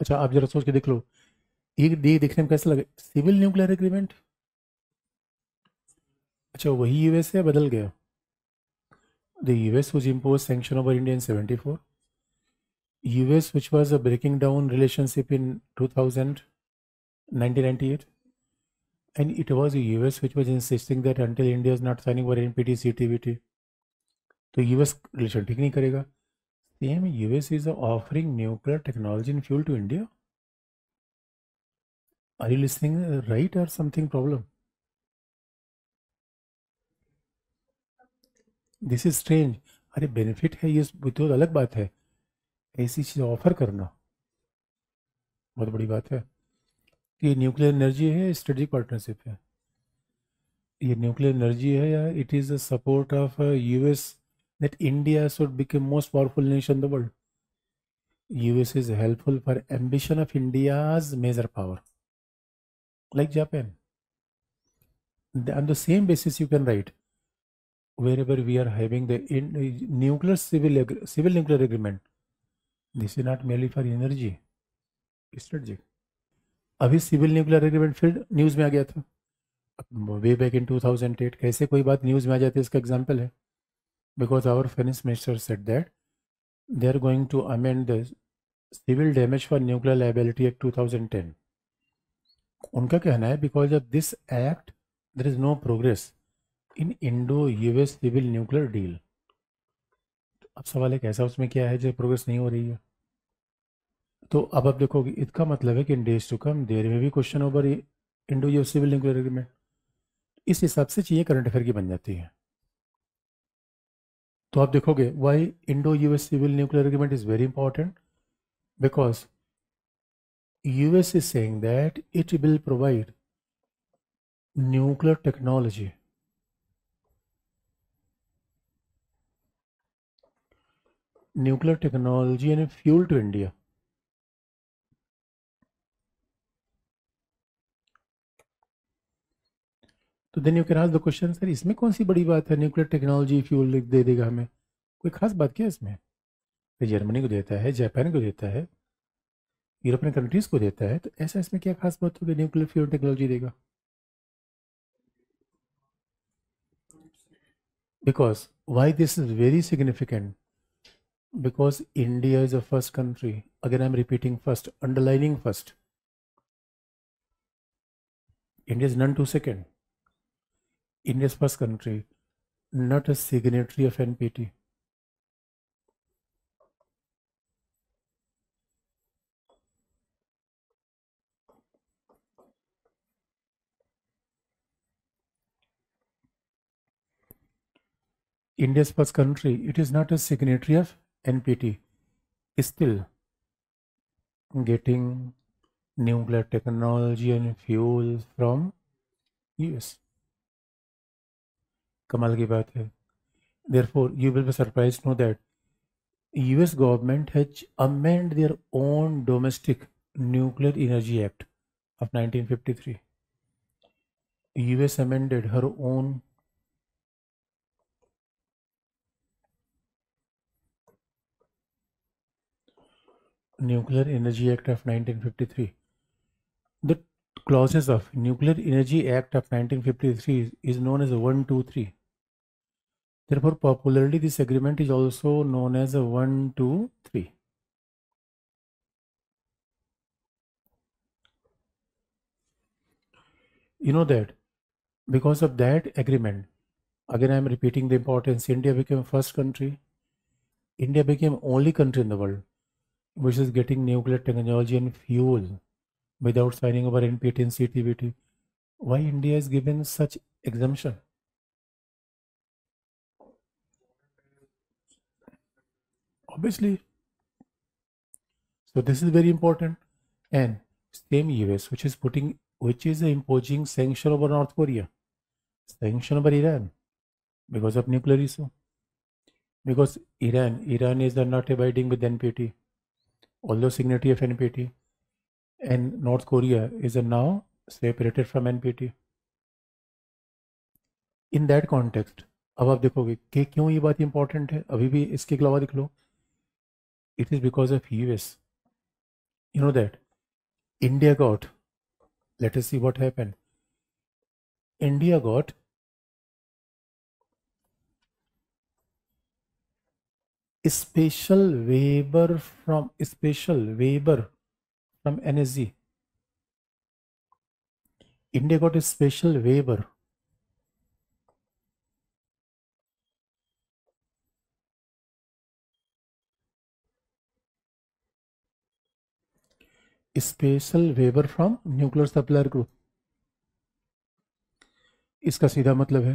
अच्छा आप जरा सोच के देख लो, ये देखने में कैसा लगे, सिविल न्यूक्लियर एग्रीमेंट। अच्छा वही यूएस है, बदल गया। The US which imposed sanction over India in 74, US which was breaking down relationship in 2000, 1998, and it was the US which was insisting that until India is not signing over NPT CTBT, तो US relation ठीक नहीं करेगा। Same US is offering nuclear technology in fuel to India. Are you listening right और something problem? This is strange. अरे benefit है ये तो अलग बात है, ऐसी चीज़ ऑफर करना बहुत बड़ी बात है। ये न्यूक्लियर एनर्जी है, स्ट्रेटेजिक पार्टनरशिप है। ये न्यूक्लियर एनर्जी है या it is the support of US that India should become most powerful nation in the world. US is helpful for ambition of India's major power like Japan. On the same basis you can write wherever we are having the nuclear civil nuclear agreement, this is not merely for energy, strategic। अभी civil nuclear agreement फिर news में आ गया था way back in 2008। कैसे कोई बात news में आ जाती है, इसका एग्जांपल है because our finance minister said that they are going to amend the civil damage for nuclear liability act 2010। उनका कहना है because of this act there is no progress in Indo US civil nuclear deal. अब सवाल है कैसा उसमें क्या है जो प्रोग्रेस नहीं हो रही है। तो अब आप देखोगे इसका मतलब है कि इन डेज टू कम देर में भी question over Indo US civil nuclear agreement. इस हिसाब से चीज़ें करंट अफेयर की बन जाती हैं। तो आप देखोगे why Indo US civil nuclear agreement is very important because US is saying that it will provide nuclear technology, and fuel to India. तो then you can ask the question sir इसमें कौन सी बड़ी बात है, न्यूक्लियर टेक्नोलॉजी फ्यूल दे देगा हमें, कोई खास बात क्या है इसमें? तो जर्मनी को देता है, जापान को देता है, यूरोपियन कंट्रीज को देता है, तो ऐसा इसमें क्या खास बात होगी न्यूक्लियर फ्यूल टेक्नोलॉजी देगा? Because why this is very significant, because India is a first country, again I am repeating first, underlining first, India is none to second, India is first country not a signatory of NPT। India's first country, it is not a signatory of NPT, still getting nuclear technology and fuel from US। कमाल की बात है। Therefore, you will be surprised to know that US government has amended their own domestic Nuclear Energy Act of 1953। US amended her own Nuclear Energy Act of 1953। The clauses of Nuclear Energy Act of 1953 is known as 123। Therefore, popularly this agreement is also known as a 123। You know that because of that agreement, again I am repeating the importance, India became first country, India became only country in the world which is getting nuclear technology and fuel without signing over NPT and CTBT. Why India is given such exemption? Obviously, so this is very important. And same US which is imposing sanction over North Korea, sanction over Iran because of nuclear issue. Because Iran is not abiding with NPT, although signatory of NPT, and North Korea is now separated from NPT। In that context अब आप देखोगे कि क्यों ये बात important है, अभी भी इसके अलावा देख लो, it is because of US You know that India got, let us see what happened. India got special waiver from NSG. India got a special waiver. Special waiver from nuclear supplier group. इसका सीधा मतलब है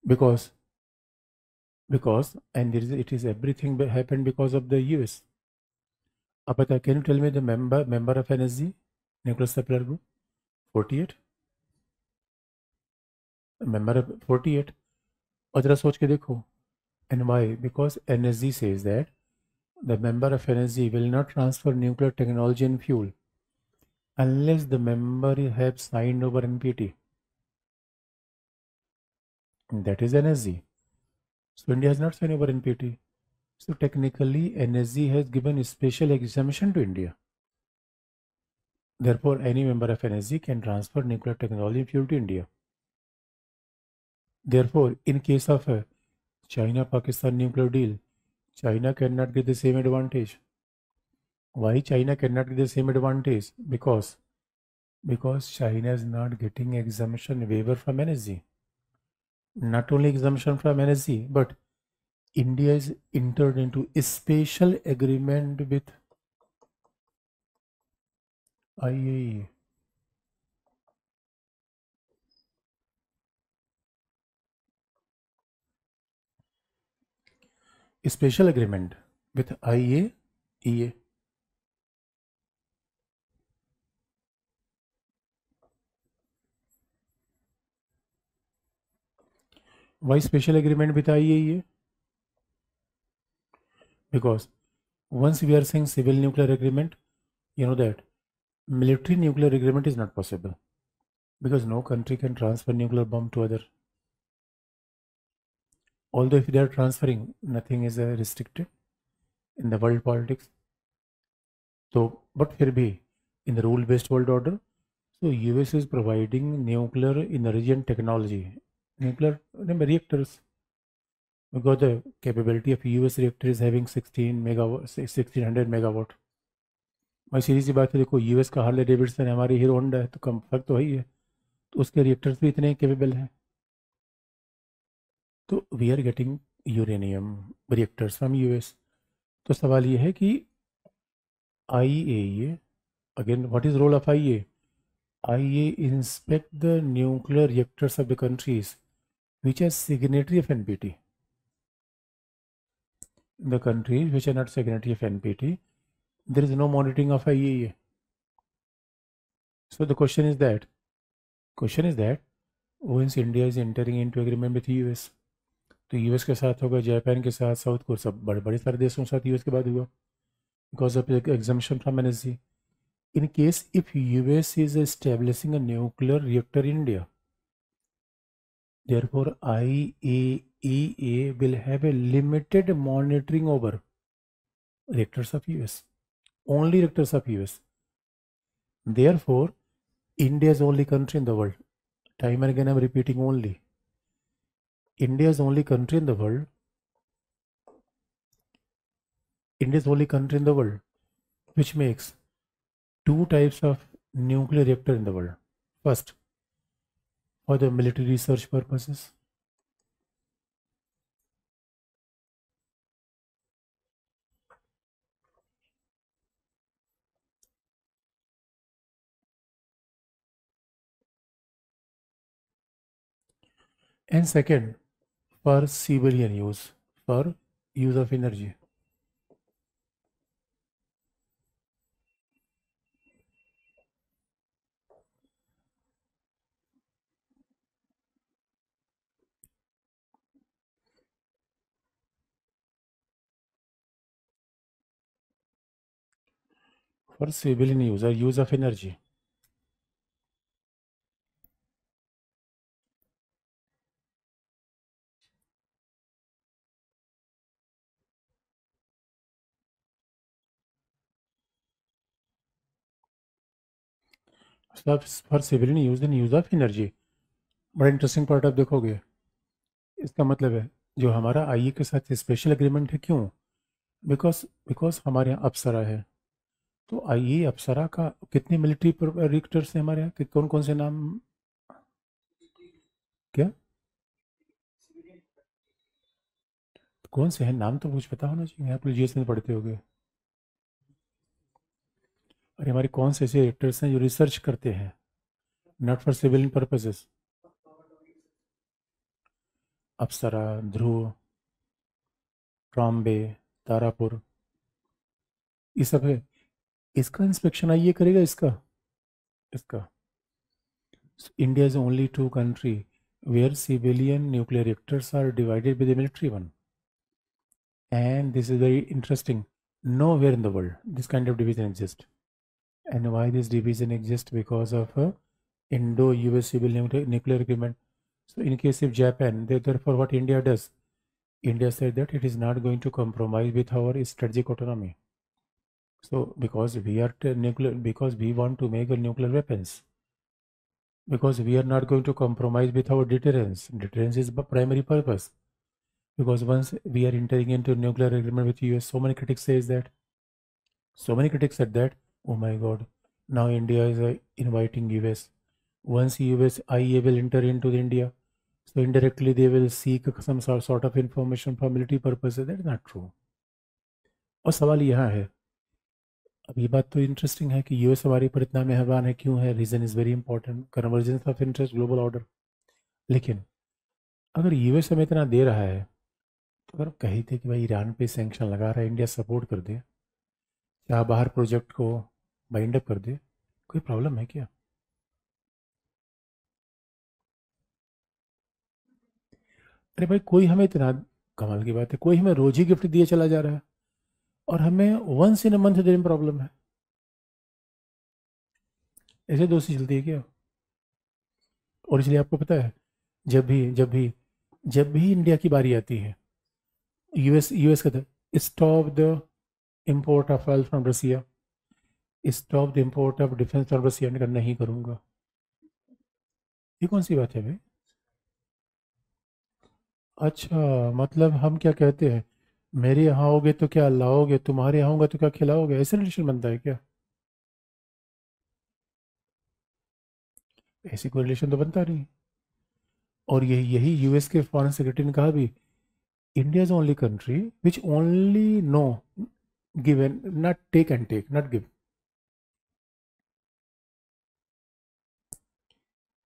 because because and it is everything happened because of the US. अब बता, can you tell me the member of NSG nuclear supplier group? 48 member of 48. और जरा सोच के देखो, and why? Because NSG says that the member of NSG will not transfer nuclear technology and fuel unless the member have signed over NPT. That is NSG. So India has not signed over NPT. So technically NSG has given a special exemption to India. Therefore, any member of NSG can transfer nuclear technology and fuel to India. Therefore, in case of a China-Pakistan nuclear deal, China cannot get the same advantage. Why China cannot get the same advantage? Because China is not getting exemption waiver from NSG. Not only exemption from NSG, but India is entered into a special agreement with IAEA. A special agreement with IAEA. Why special agreement with IAEA? Because once we are saying civil nuclear agreement, you know that military nuclear agreement is not possible because no country can transfer nuclear bomb to other. Although if they are transferring, nothing is restricted in the world politics. So, but फिर भी in the rule-based world order, so US is providing nuclear energy and technology, nuclear reactors. Because the capability of US reactor is having 16 megawatt, 1600 megawatt. भाई सीधी सी बात है, देखो US का Harley Davidson है, हमारी hero Honda है, तो कम फर्क तो वही है. तो उसके रिएक्टर्स भी इतने केपेबल हैं. तो we are getting uranium reactors from US. तो सवाल ये है कि IAEA, again what is role of IAEA? IAEA inspect the nuclear reactors of the countries which are signatory of NPT. The countries which are not signatory of NPT, there is no monitoring of IAEA. So the question is that once India is entering into agreement with US, तो US के साथ होगा, Japan के साथ, south Korea, सब बड़े बड़े सारे देशों के साथ यूएस के बाद हुआ because of exemption from NSG. In case if US is establishing a nuclear reactor in India, therefore IAEA will have a limited monitoring over reactors of US, only reactors of US. Therefore, India is the only country in the world. Time and again I'm repeating only. India is the only country in the world. India is the only country in the world which makes two types of nuclear reactor in the world. First, for the military research purposes. And second, for civilian use, for use of energy. For civilian use or use of energy. For civilian use and use of energy. बड़ा interesting part आप देखोगे। इसका मतलब है जो हमारा IE के साथ स्पेशल एग्रीमेंट है, क्यों? बिकॉज बिकॉज हमारे यहाँ अप्सरा है। तो आईई अप्सरा का कितने मिलिट्री रिएक्टर्स हैं हमारे यहाँ, कौन कौन से नाम? क्या? कौन से हैं नाम तो कुछ पता होना चाहिए, आप जीएस में पढ़ते होगे। अरे हमारे कौन से ऐसे रिएक्टर्स हैं जो रिसर्च करते हैं, not for civilian purposes? Apsara, Dhruva, Trombay, Tarapur, ये सब है। इसका इंस्पेक्शन आईए करेगा, इसका इसका India is only two country where civilian nuclear reactors are divided by the military one. And this is very interesting. Nowhere in the world this kind of division exists. And why this division exists? Because of a Indo-US civil nuclear agreement. So in case of Japan, therefore what India does, India said that it is not going to compromise with our strategic autonomy. So because we are nuclear, because we want to make a nuclear weapons, because we are not going to compromise with our deterrence. Deterrence is the primary purpose. Because once we are entering into nuclear agreement with US, so many critics says that, so many critics said that, oh my God, now India is inviting US. Once US IEA will enter into India, so indirectly they will seek some sort of information for military purposes. That is not true. और सवाल यहाँ है, अब ये बात तो interesting है कि यूएस हमारे पर इतना मेहरबान है, क्यों है? Reason is very important, convergence of interest, global order. लेकिन अगर यूएस हमें इतना दे रहा है, तो अगर कही थे कि भाई ईरान पे सैंक्शन लगा रहा है, इंडिया सपोर्ट कर दे, या बाहर प्रोजेक्ट को बाइंड अप कर दे, कोई प्रॉब्लम है क्या? अरे भाई कोई हमें इतना, कमाल की बात है, कोई हमें रोज ही गिफ्ट दिए चला जा रहा है और हमें वंस इन अ मंथ देने में प्रॉब्लम है। ऐसे दोस्ती चलती है क्या? और इसलिए आपको पता है, जब भी इंडिया की बारी आती है, यूएस यूएस कहता है stop the import of oil from Russia, stop the import of defence from Russia. ने कहा नहीं करूंगा। ये कौन सी बात है भाई? अच्छा, मतलब हम क्या कहते हैं, मेरे यहाँ आओगे तो क्या लाओगे, तुम्हारे यहाँ होगा तो क्या खिलाओगे, ऐसे रिलेशन बनता है क्या? ऐसी कोई रिलेशन तो बनता नहीं। और यही यही यूएस के फॉरेन सेक्रेटरी ने कहा भी, India is only country which only no give and not take and take, not give.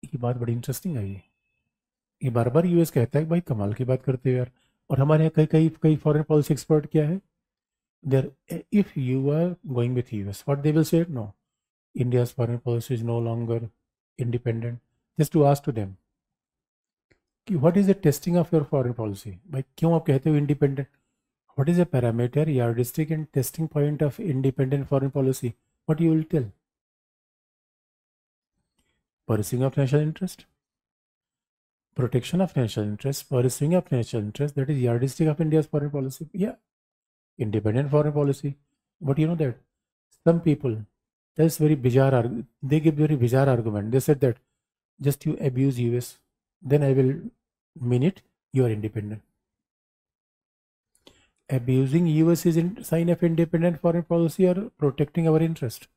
ये बात बड़ी इंटरेस्टिंग है। ये बार बार यूएस कहता है कि भाई कमाल की बात करते हो यार। और हमारे यहाँ कई कई कई फॉरेन पॉलिसी एक्सपर्ट क्या है, there, if you are going with US what they will say, no, India's foreign policy is no longer independent. Just to ask to them कि what is the testing of your foreign policy, भाई क्यों आप कहते हो independent? What is the parameter yardstick and testing point of independent foreign policy? What you will tell? Pursuing of national interest, protection of national interest, pursuing of national interest, that is yardstick of India's foreign policy. Yeah, independent foreign policy. But you know that some people, that's very bizarre. They give very bizarre argument. They said that just you abuse US, then I will mean it. You are independent. Abusing US is in sign of independent foreign policy or protecting our interest.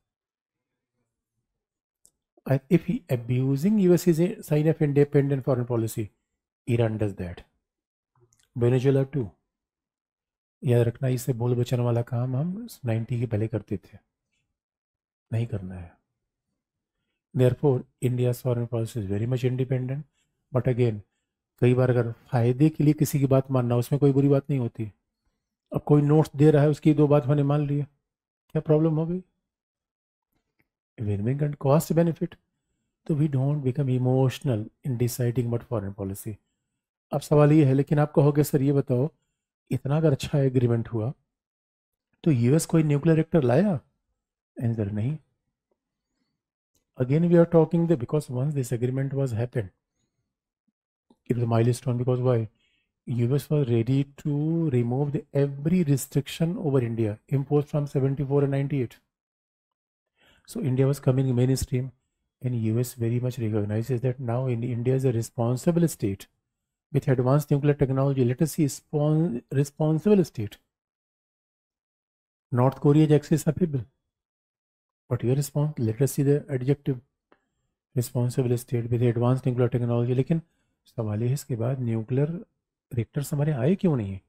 If abusing US is a sign of independent foreign policy, Iran does that. Venezuela too. याद रखना, इससे बोल बचाने वाला काम हम 90 के पहले करते थे, नहीं करना है। Therefore, India's foreign policy is very much independent. But again, कई बार अगर फायदे के लिए किसी की बात मानना, उसमें कोई बुरी बात नहीं होती। अब कोई नोट्स दे रहा है, उसकी दो बात मैंने मान लिया, क्या प्रॉब्लम हो गई? Win win and cost benefit. तो we don't become emotional in deciding but foreign policy. अब सवाल ये है, लेकिन आप कहोगे सर ये बताओ, इतना अगर अच्छा एग्रीमेंट हुआ तो यूएस कोई न्यूक्लियर रिएक्टर लाया? आंसर नहीं। Again we are talking the, because once this agreement was happened, it was milestone, because why? US was ready to remove every restriction over India imposed from 74 and 98. So India was coming mainstream. and US very much recognizes that now India is a responsible state with advanced nuclear technology. Let us see responsible state. North Korea is accessible, but your response, let us see the adjective responsible state with advanced nuclear technology. लेकिन सवाल ये है इसके बाद nuclear reactors हमारे आए क्यों नहीं?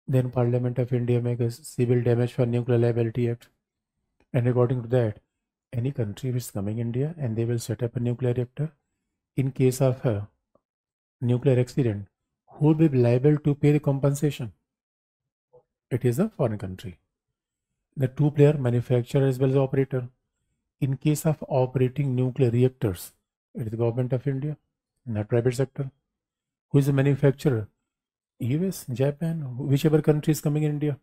Then Parliament of India make a civil damage for nuclear liability act, and according to that, any country which is coming India and they will set up a nuclear reactor, in case of a nuclear accident, who will be liable to pay the compensation? It is a foreign country. The two-player manufacturer as well as operator. In case of operating nuclear reactors, it is the government of India, not private sector. Who is the manufacturer? US, Japan, whichever country is coming in India.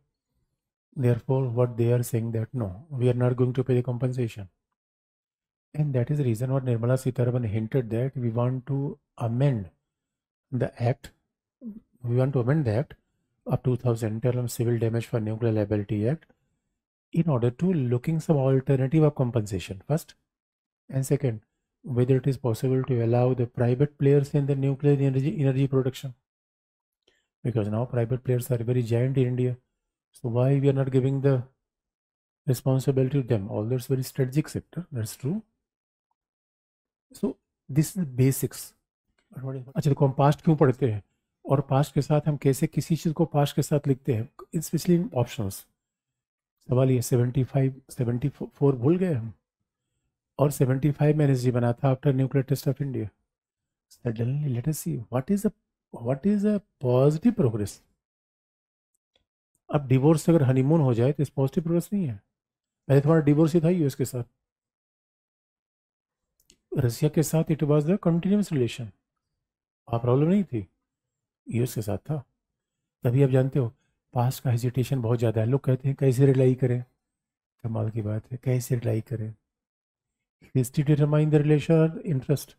Therefore, what they are saying that no, we are not going to pay the compensation. And that is the reason what Nirmala Sitharaman hinted that we want to amend the act. We want to amend the act of 2010 on Civil Damage for Nuclear Liability Act in order to looking some alternative of compensation first, and second, whether it is possible to allow the private players in the nuclear energy production, because now private players are very giant in India. So why we are not giving the responsibility to them? Although it's very strategic sector, that's true. So this is basics. अच्छा देखो, हम past क्यों पढ़ते हैं और past के साथ हम कैसे किसी चीज़ को पास्ट के साथ लिखते हैं, स्पेशली इन ऑप्शंस. सवाल ये 75 74 भूल गए हम, और 75 में एनएसजी बना था after nuclear test of India. Suddenly let us see what is a positive progress. अब डिवोर्स अगर हनीमून हो जाए तो इस पॉजिटिव प्रोग्रेस नहीं है. पहले तुम्हारा डिवोर्स ही था यूएस के साथ, रसिया के साथ it was the continuous relation. आप प्रॉब्लम नहीं थी, यूएस के साथ था. तभी आप जानते हो पास्ट का हेजिटेशन बहुत ज़्यादा है. लोग कहते हैं कैसे रिलाई करें. कमाल की बात है, कैसे रिलाई करें. History determine the relation interest.